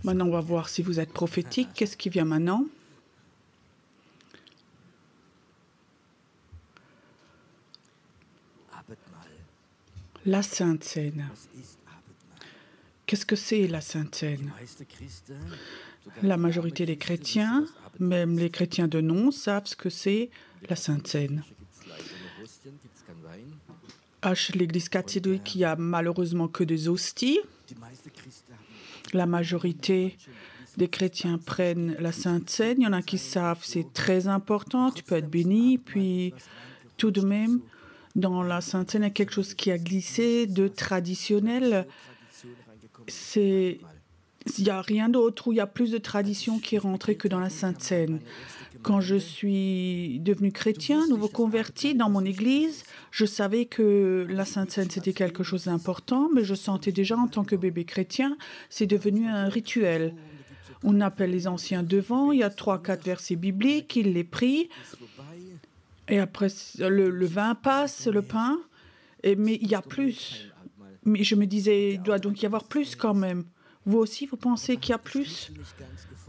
Maintenant, on va voir si vous êtes prophétique. Qu'est-ce qui vient maintenant? La Sainte Seine. Qu'est-ce que c'est la Sainte Seine? La majorité des chrétiens, même les chrétiens de nom, savent ce que c'est la Sainte Seine. À l'Église catholique, il n'y a malheureusement que des hosties. La majorité des chrétiens prennent la Sainte Seine. Il y en a qui savent, c'est très important, tu peux être béni. Puis, tout de même, dans la Sainte Seine, il y a quelque chose qui a glissé de traditionnel. Il n'y a rien d'autre où il y a plus de tradition qui est rentrée que dans la Sainte Seine. Quand je suis devenu chrétien, nouveau converti dans mon église, je savais que la Sainte Seine, c'était quelque chose d'important, mais je sentais déjà en tant que bébé chrétien, c'est devenu un rituel. On appelle les anciens devant, il y a 3-4 versets bibliques, ils les prient, et après le vin passe, le pain, mais il y a plus. Mais je me disais, il doit donc y avoir plus quand même. Vous aussi, vous pensez qu'il y a plus?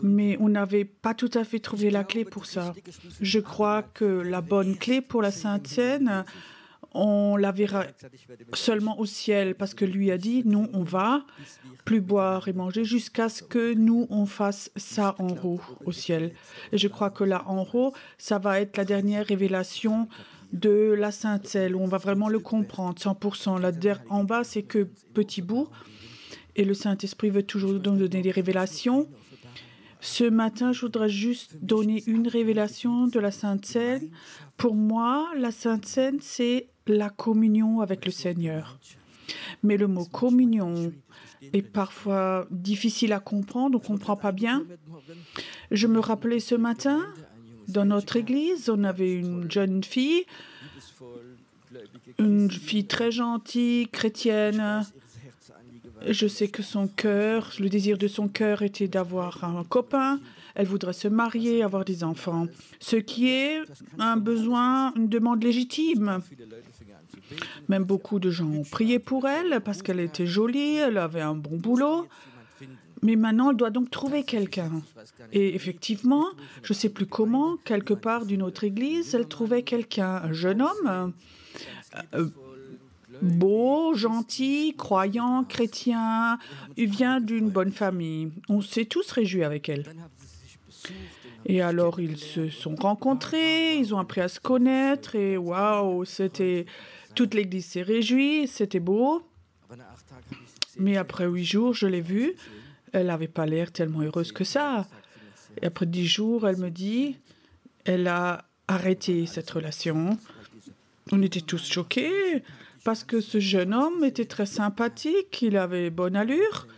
Mais on n'avait pas tout à fait trouvé la clé pour ça. Je crois que la bonne clé pour la Sainte Seine, on la verra seulement au ciel, parce que lui a dit, nous, on va plus boire et manger jusqu'à ce que nous, on fasse ça en haut, au ciel. Et je crois que là, en haut, ça va être la dernière révélation de la Sainte Seine, où on va vraiment le comprendre, 100%. Là, en bas, c'est que petit bout, et le Saint-Esprit veut toujours nous donner des révélations. Ce matin, je voudrais juste donner une révélation de la Sainte Seine. Pour moi, la Sainte Seine, c'est la communion avec le Seigneur. Mais le mot communion est parfois difficile à comprendre, on ne comprend pas bien. Je me rappelais ce matin, dans notre église, on avait une jeune fille très gentille, chrétienne. Je sais que son cœur, le désir de son cœur était d'avoir un copain. Elle voudrait se marier, avoir des enfants. Ce qui est un besoin, une demande légitime. Même beaucoup de gens ont prié pour elle parce qu'elle était jolie, elle avait un bon boulot. Mais maintenant, elle doit donc trouver quelqu'un. Et effectivement, je ne sais plus comment, quelque part d'une autre église, elle trouvait quelqu'un, un jeune homme, beau, gentil, croyant, chrétien, il vient d'une bonne famille. On s'est tous réjouis avec elle. Et alors, ils se sont rencontrés, ils ont appris à se connaître, et waouh, toute l'église s'est réjouie, c'était beau. Mais après 8 jours, je l'ai vue, elle n'avait pas l'air tellement heureuse que ça. Et après 10 jours, elle me dit, elle a arrêté cette relation. On était tous choqués, parce que ce jeune homme était très sympathique, il avait bonne allure.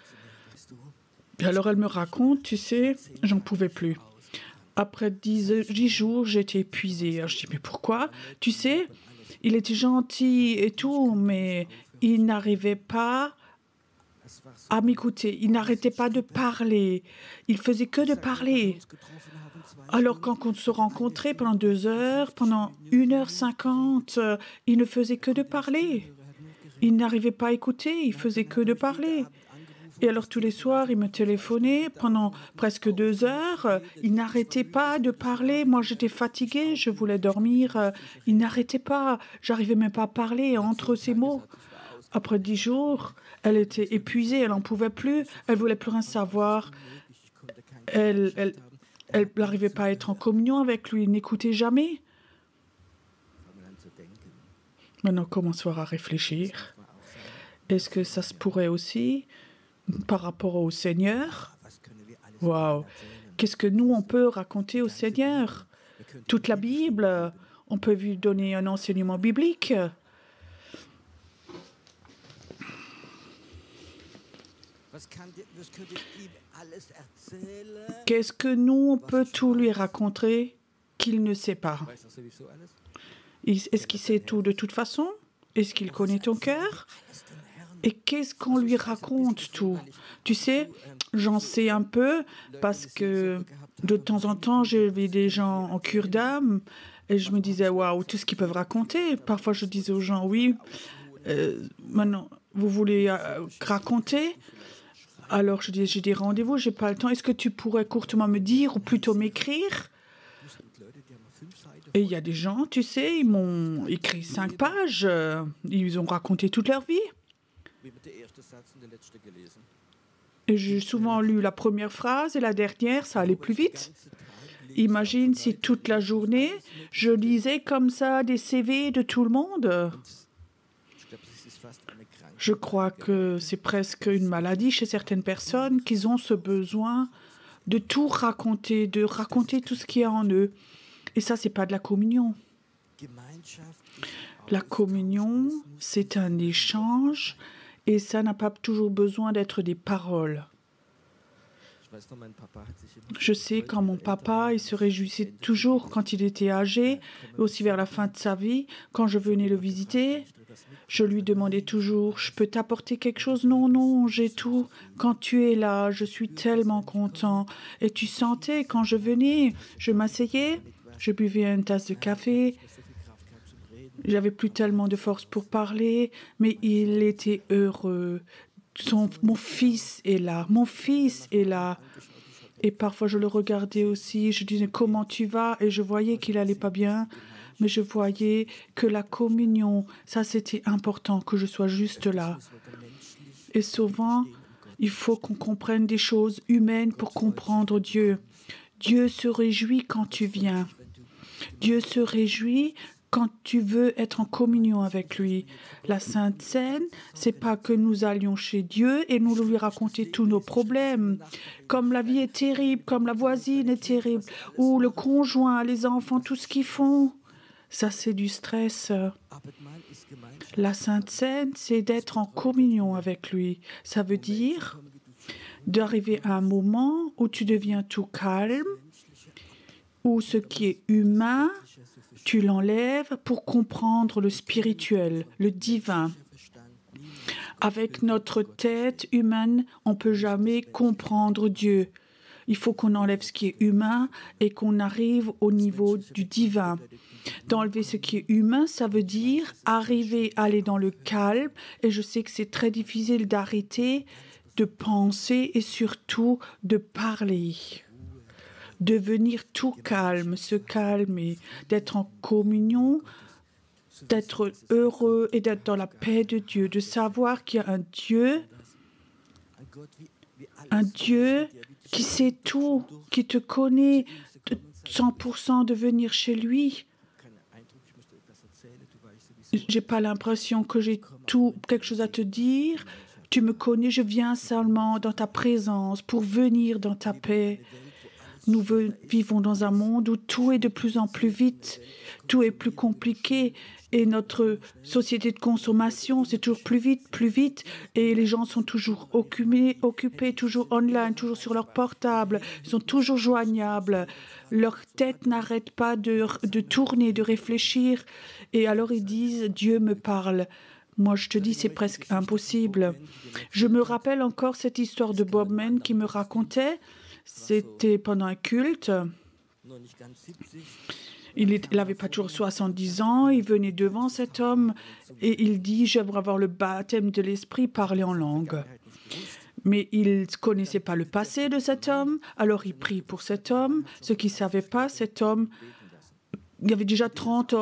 Et alors elle me raconte, tu sais, j'en pouvais plus. Après 10 jours, j'étais épuisée. Alors je dis, mais pourquoi? Tu sais, il était gentil et tout, mais il n'arrivait pas à m'écouter. Il n'arrêtait pas de parler. Il faisait que de parler. Alors quand on se rencontrait pendant 2 heures, pendant 1h50, il ne faisait que de parler. Il n'arrivait pas à écouter, il faisait que de parler. Et alors tous les soirs, il me téléphonait pendant presque 2 heures. Il n'arrêtait pas de parler. Moi, j'étais fatiguée, je voulais dormir. Il n'arrêtait pas. J'arrivais même pas à parler entre ces mots. Après 10 jours, elle était épuisée, elle n'en pouvait plus. Elle voulait plus rien savoir. Elle n'arrivait pas à être en communion avec lui, il n'écoutait jamais. Maintenant, commençons à réfléchir. Est-ce que ça se pourrait aussi par rapport au Seigneur? Waouh! Qu'est-ce que nous, on peut raconter au Seigneur? Toute la Bible, on peut lui donner un enseignement biblique. 。 . 。 . . . . . . . . . . . . . . . . . . . . . . . . . . . . . . . . . . 。 . . . . . . . . . . . . . . . . . . . Qu'est-ce que nous, on peut tout lui raconter qu'il ne sait pas? Est-ce qu'il sait tout de toute façon? Est-ce qu'il connaît ton cœur? Et qu'est-ce qu'on lui raconte tout? Tu sais, j'en sais un peu parce que de temps en temps, j'avais des gens en cure d'âme et je me disais, waouh, tout ce qu'ils peuvent raconter. Parfois, je disais aux gens, oui, maintenant, vous voulez raconter? Alors, je disais, j'ai des rendez-vous, j'ai pas le temps. Est-ce que tu pourrais courtement me dire ou plutôt m'écrire? Et il y a des gens, tu sais, ils m'ont écrit 5 pages. Ils ont raconté toute leur vie. Et j'ai souvent lu la première phrase et la dernière, ça allait plus vite. Imagine si toute la journée, je lisais comme ça des CV de tout le monde. Je crois que c'est presque une maladie chez certaines personnes qu'ils ont ce besoin de tout raconter, de raconter tout ce qu'il y a en eux. Et ça, c'est pas de la communion. La communion, c'est un échange et ça n'a pas toujours besoin d'être des paroles. Je sais quand mon papa, il se réjouissait toujours quand il était âgé, aussi vers la fin de sa vie, quand je venais le visiter. Je lui demandais toujours, je peux t'apporter quelque chose? Non, non, j'ai tout. Quand tu es là, je suis tellement content. Et tu sentais, quand je venais, je m'asseyais, je buvais une tasse de café. J'avais plus tellement de force pour parler, mais il était heureux. Mon fils est là, mon fils est là. Et parfois, je le regardais aussi, je disais, comment tu vas? Et je voyais qu'il allait pas bien. Mais je voyais que la communion, ça c'était important, que je sois juste là. Et souvent, il faut qu'on comprenne des choses humaines pour comprendre Dieu. Dieu se réjouit quand tu viens. Dieu se réjouit quand tu veux être en communion avec lui. La Sainte Seine, c'est pas que nous allions chez Dieu et nous lui raconter tous nos problèmes. Comme la vie est terrible, comme la voisine est terrible, ou le conjoint, les enfants, tout ce qu'ils font. Ça, c'est du stress. La Sainte Seine, c'est d'être en communion avec lui. Ça veut dire d'arriver à un moment où tu deviens tout calme, où ce qui est humain, tu l'enlèves pour comprendre le spirituel, le divin. Avec notre tête humaine, on ne peut jamais comprendre Dieu. Il faut qu'on enlève ce qui est humain et qu'on arrive au niveau du divin. D'enlever ce qui est humain, ça veut dire arriver à aller dans le calme. Et je sais que c'est très difficile d'arrêter, de penser et surtout de parler. Devenir tout calme, se calmer, d'être en communion, d'être heureux et d'être dans la paix de Dieu, de savoir qu'il y a un Dieu qui sait tout, qui te connaît de 100%, de venir chez lui. J'ai pas l'impression que j'ai quelque chose à te dire. Tu me connais, je viens seulement dans ta présence pour venir dans ta paix. Nous vivons dans un monde où tout est de plus en plus vite, tout est plus compliqué et notre société de consommation, c'est toujours plus vite et les gens sont toujours occupés, toujours online, toujours sur leur portable, ils sont toujours joignables, leur tête n'arrête pas de tourner, de réfléchir et alors ils disent « Dieu me parle ». Moi, je te dis, c'est presque impossible. Je me rappelle encore cette histoire de Bob Mann qui me racontait. C'était pendant un culte. Il n'avait pas toujours 70 ans. Il venait devant cet homme et il dit « J'aimerais avoir le baptême de l'esprit, parler en langue ». Mais il ne connaissait pas le passé de cet homme. Alors il prie pour cet homme. Ce qu'il ne savait pas, cet homme... Il y avait déjà 30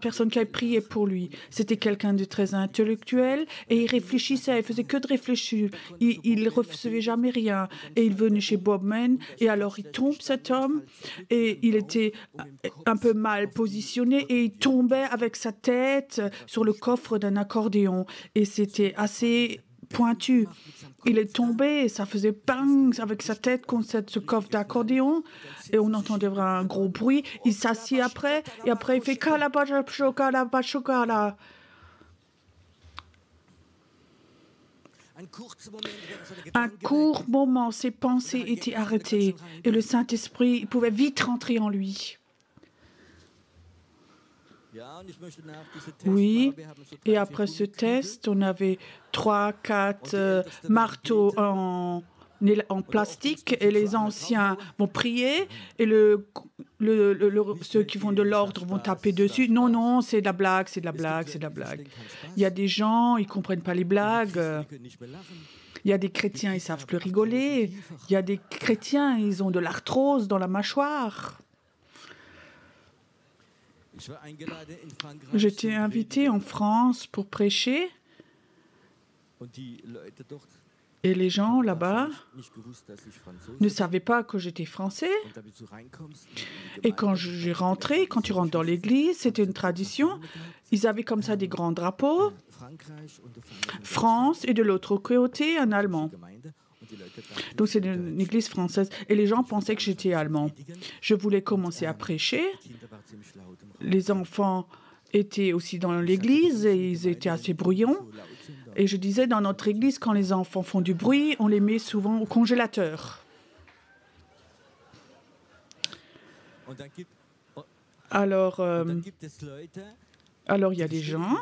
personnes qui avaient prié pour lui. C'était quelqu'un de très intellectuel et il réfléchissait, il faisait que de réfléchir. Il ne recevait jamais rien. Et il venait chez Bob Mann et alors il tombe cet homme et il était un peu mal positionné et il tombait avec sa tête sur le coffre d'un accordéon. Et c'était assez pointu. Il est tombé et ça faisait bang avec sa tête contre ce coffre d'accordéon et on entendait vraiment un gros bruit. Il s'assied après et après il fait kalabachokala. Un court moment, ses pensées étaient arrêtées et le Saint-Esprit pouvait vite rentrer en lui. Oui, et après ce test, on avait 3-4 marteaux en plastique et les anciens vont prier et ceux qui font de l'ordre vont taper dessus. Non, non, c'est de la blague, c'est de la blague, c'est de la blague. Il y a des gens, ils ne comprennent pas les blagues. Il y a des chrétiens, ils ne savent plus rigoler. Il y a des chrétiens, ils ont de l'arthrose dans la mâchoire. J'étais invité en France pour prêcher et les gens là-bas ne savaient pas que j'étais français. Et quand j'ai rentré, quand tu rentres dans l'église, c'était une tradition. Ils avaient comme ça des grands drapeaux, France et de l'autre côté un Allemand. Donc c'est une église française et les gens pensaient que j'étais allemand. Je voulais commencer à prêcher. Les enfants étaient aussi dans l'église et ils étaient assez bruyants. Et je disais, dans notre église, quand les enfants font du bruit, on les met souvent au congélateur. Alors, il y a des gens,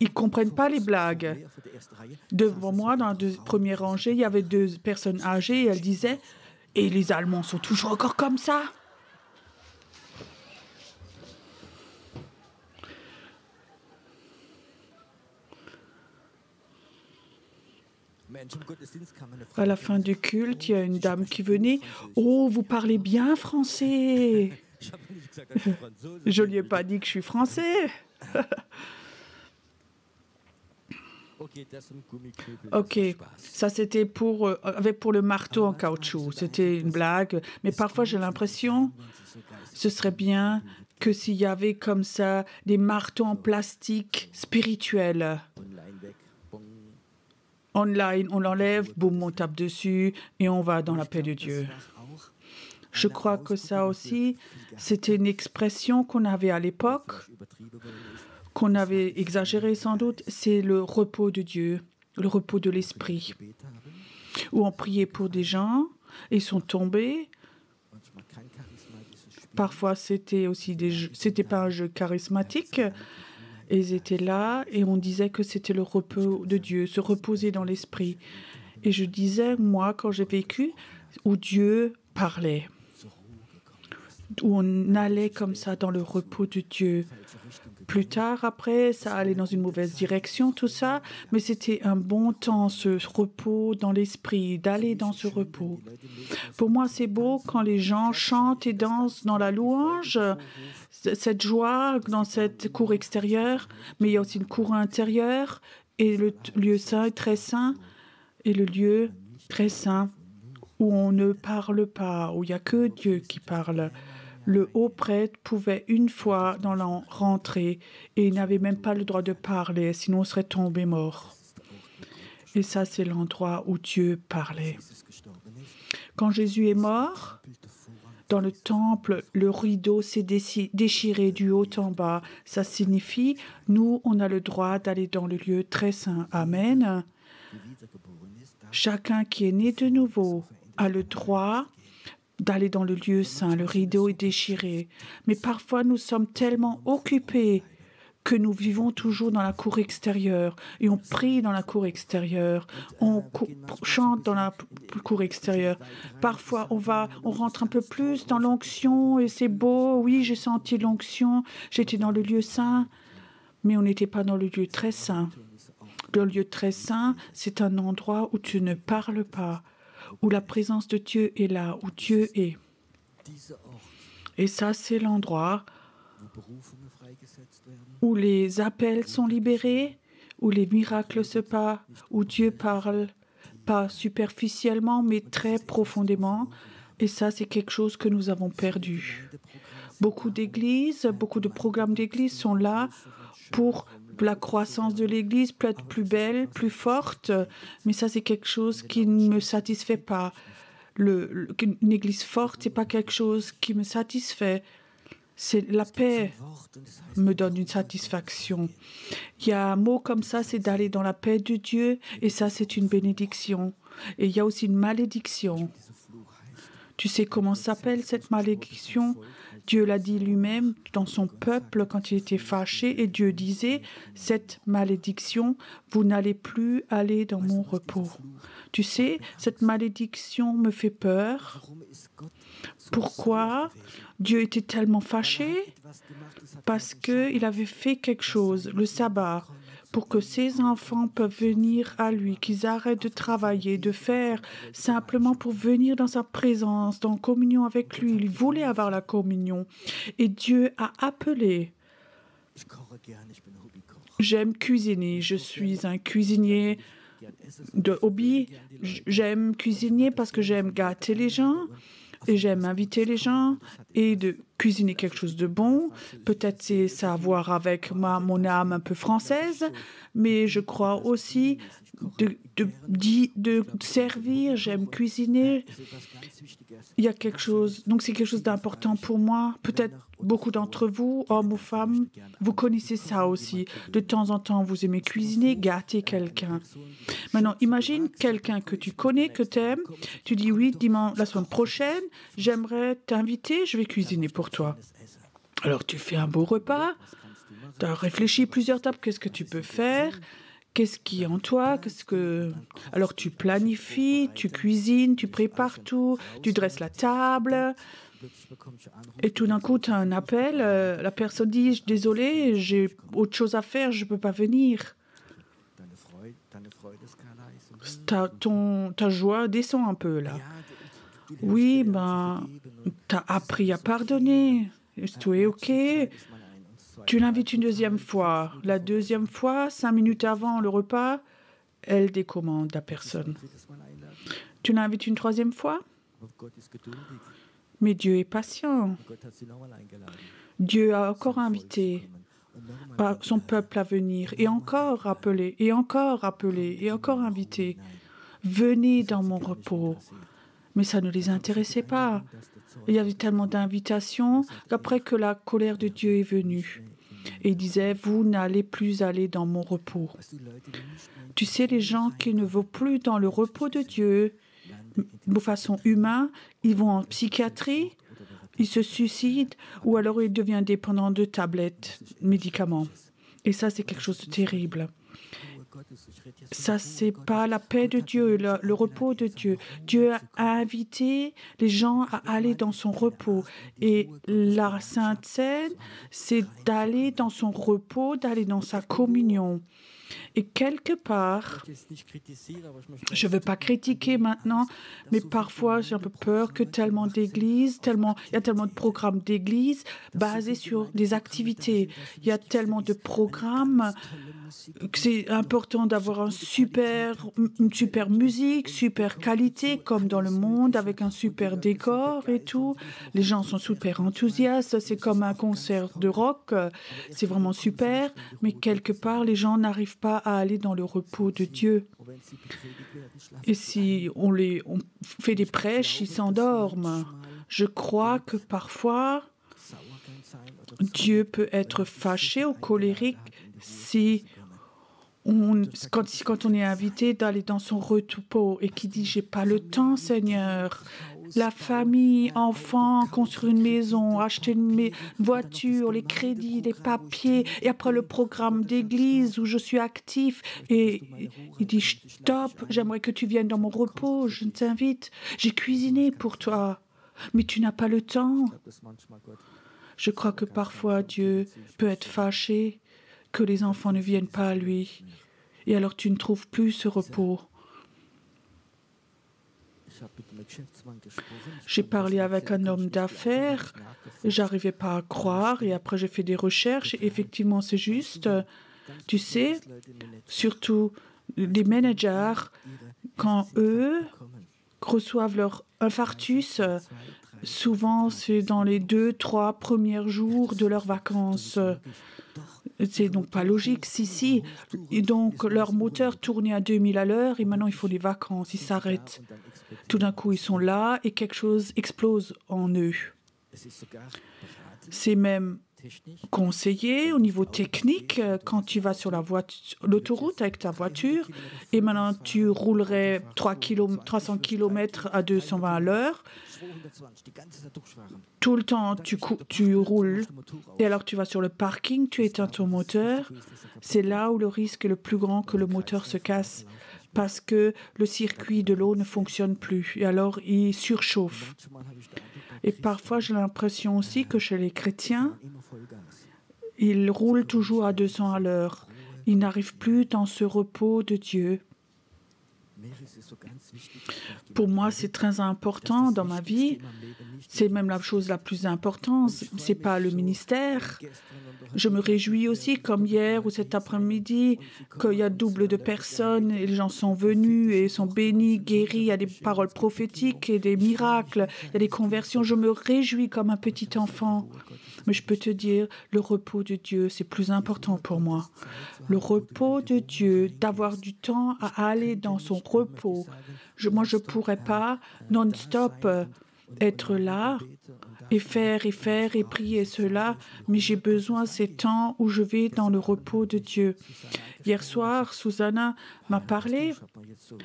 ils ne comprennent pas les blagues. Devant moi, dans la première rangée, il y avait 2 personnes âgées et elles disaient « Et les Allemands sont toujours encore comme ça ?» À la fin du culte, il y a une dame qui venait. « Oh, vous parlez bien français !» Je ne lui ai pas dit que je suis français. Ok, ça c'était pour le marteau en caoutchouc. C'était une blague. Mais parfois j'ai l'impression ce serait bien que s'il y avait comme ça des marteaux en plastique spirituels. Online, on l'enlève, boum, on tape dessus et on va dans la paix de Dieu. Je crois que ça aussi, c'était une expression qu'on avait à l'époque, qu'on avait exagéré sans doute, c'est le repos de Dieu, le repos de l'esprit, où on priait pour des gens, ils sont tombés. Parfois, c'était aussi c'était pas un jeu charismatique. Et ils étaient là et on disait que c'était le repos de Dieu, se reposer dans l'esprit. Et je disais, moi, quand j'ai vécu, où Dieu parlait, où on allait comme ça dans le repos de Dieu. Plus tard, après, ça allait dans une mauvaise direction, tout ça, mais c'était un bon temps, ce repos dans l'esprit, d'aller dans ce repos. Pour moi, c'est beau quand les gens chantent et dansent dans la louange, cette joie dans cette cour extérieure, mais il y a aussi une cour intérieure et le lieu saint est très saint et le lieu très saint où on ne parle pas, où il n'y a que Dieu qui parle. Le haut prêtre pouvait une fois dans l'an rentrer et il n'avait même pas le droit de parler, sinon on serait tombé mort. Et ça, c'est l'endroit où Dieu parlait. Quand Jésus est mort, dans le temple, le rideau s'est déchiré du haut en bas. Ça signifie, nous, on a le droit d'aller dans le lieu très saint. Amen. Chacun qui est né de nouveau a le droit d'aller dans le lieu saint. Le rideau est déchiré. Mais parfois, nous sommes tellement occupés que nous vivons toujours dans la cour extérieure et on prie dans la cour extérieure, on chante dans la cour extérieure. Parfois, on rentre un peu plus dans l'onction et c'est beau. Oui, j'ai senti l'onction, j'étais dans le lieu saint, mais on n'était pas dans le lieu très saint. Le lieu très saint, c'est un endroit où tu ne parles pas, où la présence de Dieu est là, où Dieu est. Et ça, c'est l'endroit où les appels sont libérés, où les miracles se passent, où Dieu parle, pas superficiellement, mais très profondément. Et ça, c'est quelque chose que nous avons perdu. Beaucoup d'églises, beaucoup de programmes d'église sont là pour la croissance de l'Église peut être plus belle, plus forte, mais ça, c'est quelque chose qui ne me satisfait pas. Une Église forte, ce n'est pas quelque chose qui me satisfait. C'est la paix me donne une satisfaction. Il y a un mot comme ça, c'est d'aller dans la paix de Dieu, et ça, c'est une bénédiction. Et il y a aussi une malédiction. Tu sais comment s'appelle cette malédiction? Dieu l'a dit lui-même dans son peuple quand il était fâché, et Dieu disait, cette malédiction, vous n'allez plus aller dans mon repos. Tu sais, cette malédiction me fait peur. Pourquoi Dieu était tellement fâché? Parce qu'il avait fait quelque chose, le sabbat, pour que ses enfants peuvent venir à lui, qu'ils arrêtent de travailler, de faire, simplement pour venir dans sa présence, dans communion avec lui. Il voulait avoir la communion. Et Dieu a appelé. J'aime cuisiner, je suis un cuisinier de hobby. J'aime cuisiner parce que j'aime gâter les gens. Et j'aime inviter les gens et de cuisiner quelque chose de bon. Peut-être c'est ça à voir avec mon âme un peu française, mais je crois aussi de servir. J'aime cuisiner. Il y a quelque chose, donc c'est quelque chose d'important pour moi. Peut-être beaucoup d'entre vous, hommes ou femmes, vous connaissez ça aussi. De temps en temps, vous aimez cuisiner, gâter quelqu'un. Maintenant, imagine quelqu'un que tu connais, que tu aimes. Tu dis oui, dimanche, la semaine prochaine, j'aimerais t'inviter, je vais cuisiner pour toi. Alors, tu fais un beau repas. Tu as réfléchi plusieurs tables, qu'est-ce que tu peux faire? Qu'est-ce qui est en toi? Alors, tu planifies, tu cuisines, tu prépares tout, tu dresses la table. Et tout d'un coup, tu as un appel. La personne dit, désolé, j'ai autre chose à faire, je ne peux pas venir. Ta joie descend un peu, là. Oui, tu as appris à pardonner. Tout est OK. Tu l'invites une deuxième fois. La deuxième fois, 5 minutes avant le repas, elle décommande la personne. Tu l'invites une troisième fois? Mais Dieu est patient. Dieu a encore invité son peuple à venir, et encore appelé, et encore appelé, et encore invité. Venez dans mon repos. Mais ça ne les intéressait pas. Il y avait tellement d'invitations qu'après que la colère de Dieu est venue. Et il disait, vous n'allez plus aller dans mon repos. Tu sais, les gens qui ne vont plus dans le repos de Dieu, de façon humaine, ils vont en psychiatrie, ils se suicident, ou alors ils deviennent dépendants de tablettes, médicaments. Et ça, c'est quelque chose de terrible. Ça, c'est pas la paix de Dieu, le repos de Dieu. Dieu a invité les gens à aller dans son repos. Et la Sainte Seine, c'est d'aller dans son repos, d'aller dans sa communion. Et quelque part, je ne veux pas critiquer maintenant, mais parfois j'ai un peu peur que tellement d'églises, il y a tellement de programmes d'églises basés sur des activités. Il y a tellement de programmes que c'est important d'avoir une super musique, super qualité, comme dans le monde, avec un super décor et tout. Les gens sont super enthousiastes, c'est comme un concert de rock, c'est vraiment super, mais quelque part, les gens n'arrivent pas à aller dans le repos de Dieu. Et si on fait des prêches, ils s'endorment. Je crois que parfois, Dieu peut être fâché ou colérique quand on est invité d'aller dans son repos et qui dit « J'ai pas le temps, Seigneur ». La famille, enfants, construire une maison, acheter une voiture, les crédits, les papiers, et après le programme d'église où je suis actif. Et il dit, stop, j'aimerais que tu viennes dans mon repos, je t'invite. J'ai cuisiné pour toi, mais tu n'as pas le temps. Je crois que parfois Dieu peut être fâché que les enfants ne viennent pas à lui. Et alors tu ne trouves plus ce repos. J'ai parlé avec un homme d'affaires, j'arrivais pas à croire, et après j'ai fait des recherches, et effectivement c'est juste, tu sais, surtout les managers, quand eux reçoivent leur infarctus, souvent c'est dans les 2-3 premiers jours de leurs vacances. C'est donc pas logique, si. Et donc, leur moteur tournait à 2000 à l'heure et maintenant, il faut des vacances, ils s'arrêtent. Tout d'un coup, ils sont là et quelque chose explose en eux. C'est même conseillé au niveau technique quand tu vas sur l'autoroute avec ta voiture et maintenant tu roulerais 300 km à 220 à l'heure. Tout le temps, tu roules et alors tu vas sur le parking, tu éteins ton moteur. C'est là où le risque est le plus grand que le moteur se casse parce que le circuit de l'eau ne fonctionne plus et alors il surchauffe. Et parfois, j'ai l'impression aussi que chez les chrétiens, ils roulent toujours à 200 à l'heure. Ils n'arrivent plus dans ce repos de Dieu. Pour moi, c'est très important dans ma vie. C'est même la chose la plus importante. Ce n'est pas le ministère. Je me réjouis aussi, comme hier ou cet après-midi, qu'il y a double de personnes et les gens sont venus et sont bénis, guéris. Il y a des paroles prophétiques et des miracles. Il y a des conversions. Je me réjouis comme un petit enfant. Mais je peux te dire, le repos de Dieu, c'est plus important pour moi. Le repos de Dieu, d'avoir du temps à aller dans son repos. Moi, je ne pourrais pas non-stop être là et faire et prier cela, mais j'ai besoin de ces temps où je vais dans le repos de Dieu. Hier soir, Susanna m'a parlé.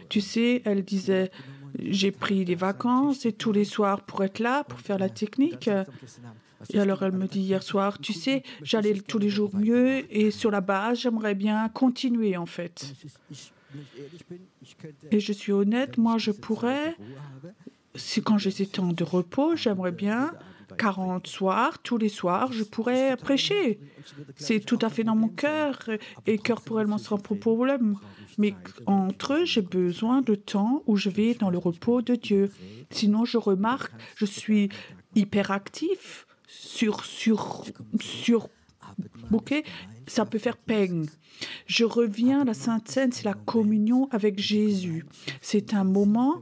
Tu sais, elle disait, j'ai pris des vacances et tous les soirs pour être là, pour faire la technique. Et alors elle me dit hier soir, tu sais, j'allais tous les jours mieux et sur la base, j'aimerais bien continuer en fait. Et je suis honnête, moi je pourrais, quand j'ai ces temps de repos, j'aimerais bien 40 soirs, tous les soirs, je pourrais prêcher. C'est tout à fait dans mon cœur et corporellement sera pas problème. Mais entre eux, j'ai besoin de temps où je vais dans le repos de Dieu. Sinon, je remarque, je suis hyperactif. Bouquet, ça peut faire peine. Je reviens à la Sainte Seine, c'est la communion avec Jésus. C'est un moment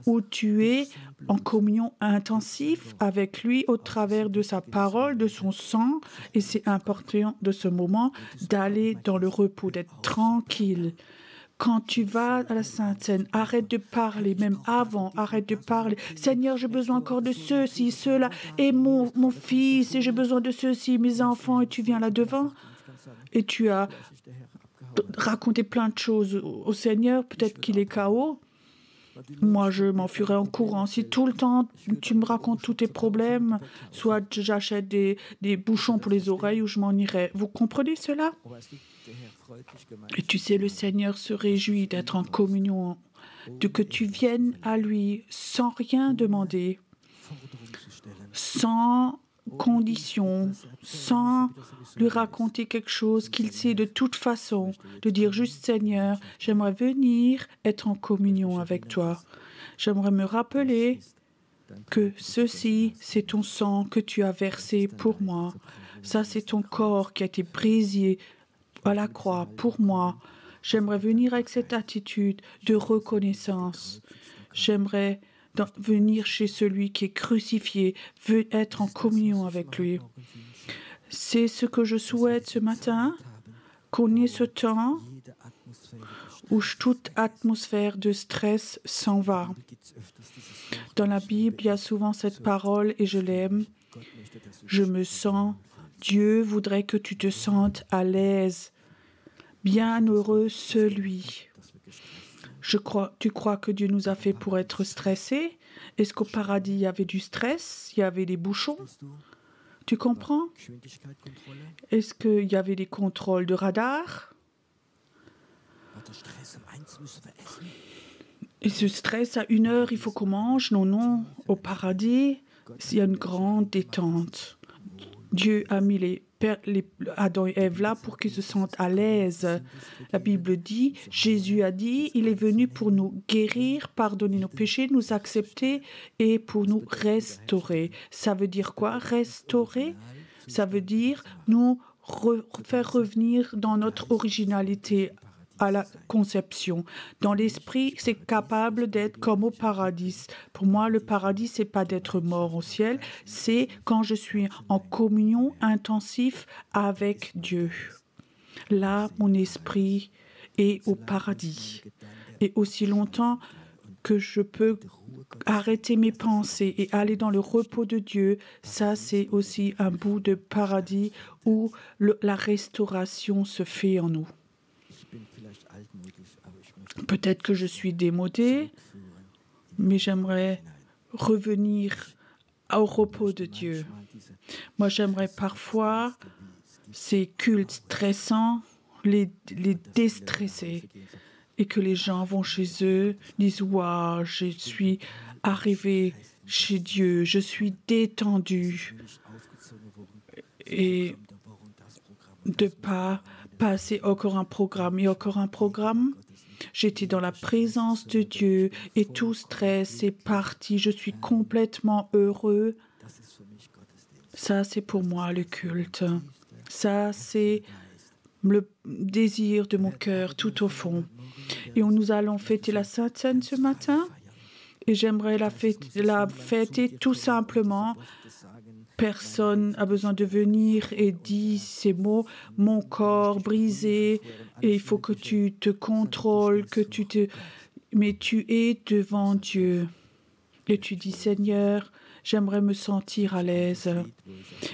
où tu es en communion intensive avec lui au travers de sa parole, de son sang. Et c'est important de ce moment d'aller dans le repos, d'être tranquille. Quand tu vas à la Sainte Seine, arrête de parler, même avant, arrête de parler. Seigneur, j'ai besoin encore de ceci, cela, et mon fils, et j'ai besoin de ceci, mes enfants, et tu viens là devant, et tu as raconté plein de choses au Seigneur, peut-être qu'il est KO. Moi, je m'enfuirais en courant. Si tout le temps, tu me racontes tous tes problèmes, soit j'achète des bouchons pour les oreilles ou je m'en irai. Vous comprenez cela? Et tu sais, le Seigneur se réjouit d'être en communion, de que tu viennes à lui sans rien demander, sans condition, sans lui raconter quelque chose qu'il sait de toute façon, de dire juste Seigneur, j'aimerais venir être en communion avec toi. J'aimerais me rappeler que ceci, c'est ton sang que tu as versé pour moi. Ça, c'est ton corps qui a été brisé à la croix pour moi. J'aimerais venir avec cette attitude de reconnaissance. J'aimerais venir chez celui qui est crucifié, veut être en communion avec lui. C'est ce que je souhaite ce matin, qu'on ait ce temps où toute atmosphère de stress s'en va. Dans la Bible, il y a souvent cette parole et je l'aime. Je me sens, Dieu voudrait que tu te sentes à l'aise. Bienheureux celui. Tu crois que Dieu nous a fait pour être stressés? Est-ce qu'au paradis, il y avait du stress? Il y avait des bouchons? Tu comprends? Est-ce qu'il y avait des contrôles de radar? Et ce stress, à 1 heure, il faut qu'on mange? Non. Au paradis, il y a une grande détente. Dieu a mis Adam et Ève là pour qu'ils se sentent à l'aise. La Bible dit, Jésus a dit, il est venu pour nous guérir, pardonner nos péchés, nous accepter et pour nous restaurer. Ça veut dire quoi? Restaurer, ça veut dire nous faire revenir dans notre originalité à la conception. Dans l'esprit, c'est capable d'être comme au paradis. Pour moi, le paradis, c'est pas d'être mort au ciel, c'est quand je suis en communion intensive avec Dieu. Là, mon esprit est au paradis. Et aussi longtemps que je peux arrêter mes pensées et aller dans le repos de Dieu, ça c'est aussi un bout de paradis où la restauration se fait en nous. Peut-être que je suis démodé, mais j'aimerais revenir au repos de Dieu. Moi, j'aimerais parfois ces cultes stressants, les déstresser, et que les gens vont chez eux, disent « Waouh, je suis arrivé chez Dieu, je suis détendu » et de ne pas passer encore un programme et encore un programme. J'étais dans la présence de Dieu et tout stress est parti. Je suis complètement heureux. Ça, c'est pour moi le culte. Ça, c'est le désir de mon cœur tout au fond. Et nous allons fêter la Sainte Seine ce matin. Et j'aimerais la fêter tout simplement. Personne n'a besoin de venir et dire ces mots, mon corps brisé, et il faut que tu te contrôles, mais tu es devant Dieu. Et tu dis, Seigneur, j'aimerais me sentir à l'aise.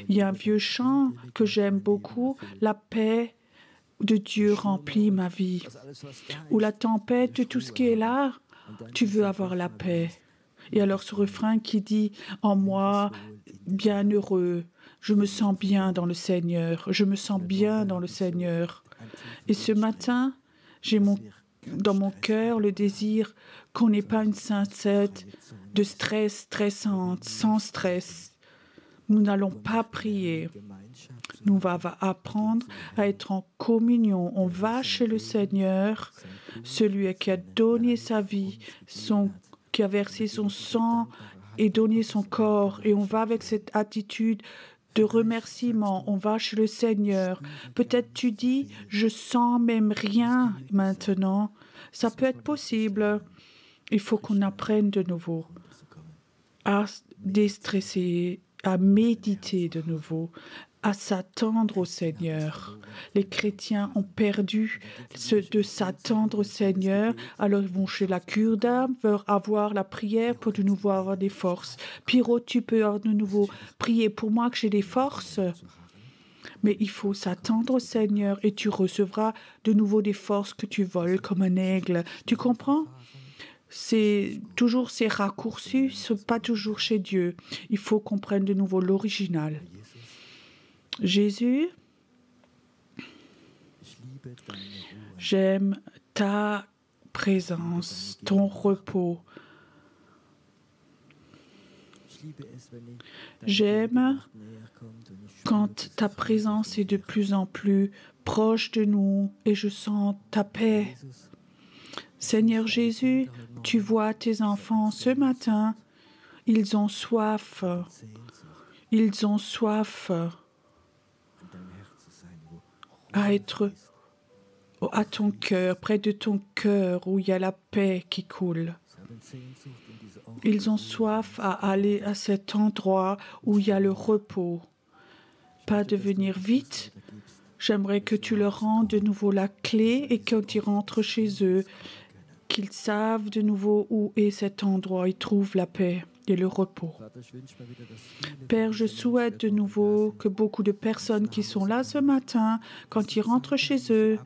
Il y a un vieux chant que j'aime beaucoup, la paix de Dieu remplit ma vie. Ou la tempête de tout ce qui est là, tu veux avoir la paix. Et alors ce refrain qui dit « En moi, bienheureux, je me sens bien dans le Seigneur, je me sens bien dans le Seigneur. » Et ce matin, j'ai dans mon cœur le désir qu'on n'ait pas une sainte de stress stressante, sans stress. Nous n'allons pas prier. Nous allons apprendre à être en communion. On va chez le Seigneur, celui qui a donné sa vie, qui a versé son sang et donné son corps. Et on va avec cette attitude de remerciement. On va chez le Seigneur. Peut-être tu dis, je sens même rien maintenant. Ça peut être possible. Il faut qu'on apprenne de nouveau à déstresser, à méditer de nouveau, à s'attendre au Seigneur. Les chrétiens ont perdu de s'attendre au Seigneur, alors ils vont chez la cure d'âme, veulent avoir la prière pour de nouveau avoir des forces. Pierrot, tu peux de nouveau prier pour moi que j'ai des forces. Mais il faut s'attendre au Seigneur et tu recevras de nouveau des forces que tu voles comme un aigle. Tu comprends? C'est toujours ces raccourcis, ce n'est pas toujours chez Dieu. Il faut qu'on prenne de nouveau l'original. Jésus, j'aime ta présence, ton repos. J'aime quand ta présence est de plus en plus proche de nous et je sens ta paix. Seigneur Jésus, tu vois tes enfants ce matin, ils ont soif. Ils ont soif à être à ton cœur, près de ton cœur, où il y a la paix qui coule. Ils ont soif à aller à cet endroit où il y a le repos. Pas de venir vite. J'aimerais que tu leur rendes de nouveau la clé et quand ils rentrent chez eux, qu'ils savent de nouveau où est cet endroit. Ils trouvent la paix et le repos. Père, je souhaite de nouveau que beaucoup de personnes qui sont là ce matin, quand ils rentrent chez eux,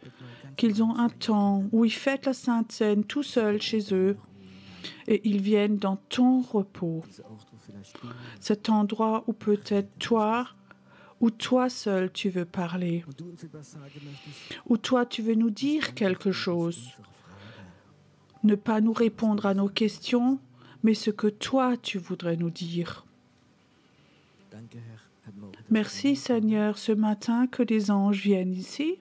qu'ils ont un temps où ils fêtent la Sainte Seine tout seuls chez eux et ils viennent dans ton repos. Cet endroit où peut-être où toi seul tu veux parler, où toi tu veux nous dire quelque chose. Ne pas nous répondre à nos questions, mais ce que toi tu voudrais nous dire. Merci Seigneur ce matin que des anges viennent ici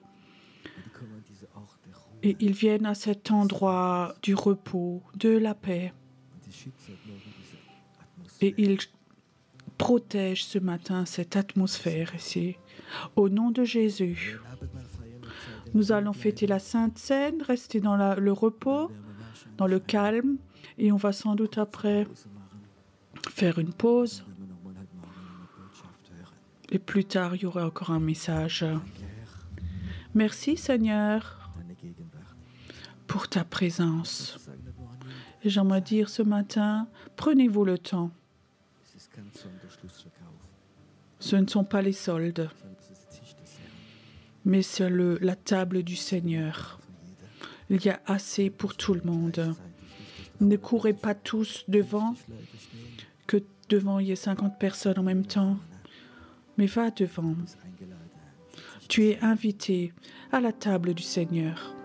et ils viennent à cet endroit du repos, de la paix. Et ils protègent ce matin cette atmosphère ici. Au nom de Jésus, nous allons fêter la Sainte Seine, rester dans le repos, dans le calme, et on va sans doute après faire une pause. Et plus tard, il y aura encore un message. Merci Seigneur pour ta présence. Et j'aimerais dire ce matin, prenez-vous le temps. Ce ne sont pas les soldes, mais c'est la table du Seigneur. Il y a assez pour tout le monde. Ne courez pas tous devant, que devant il y ait 50 personnes en même temps, mais va devant. Tu es invité à la table du Seigneur.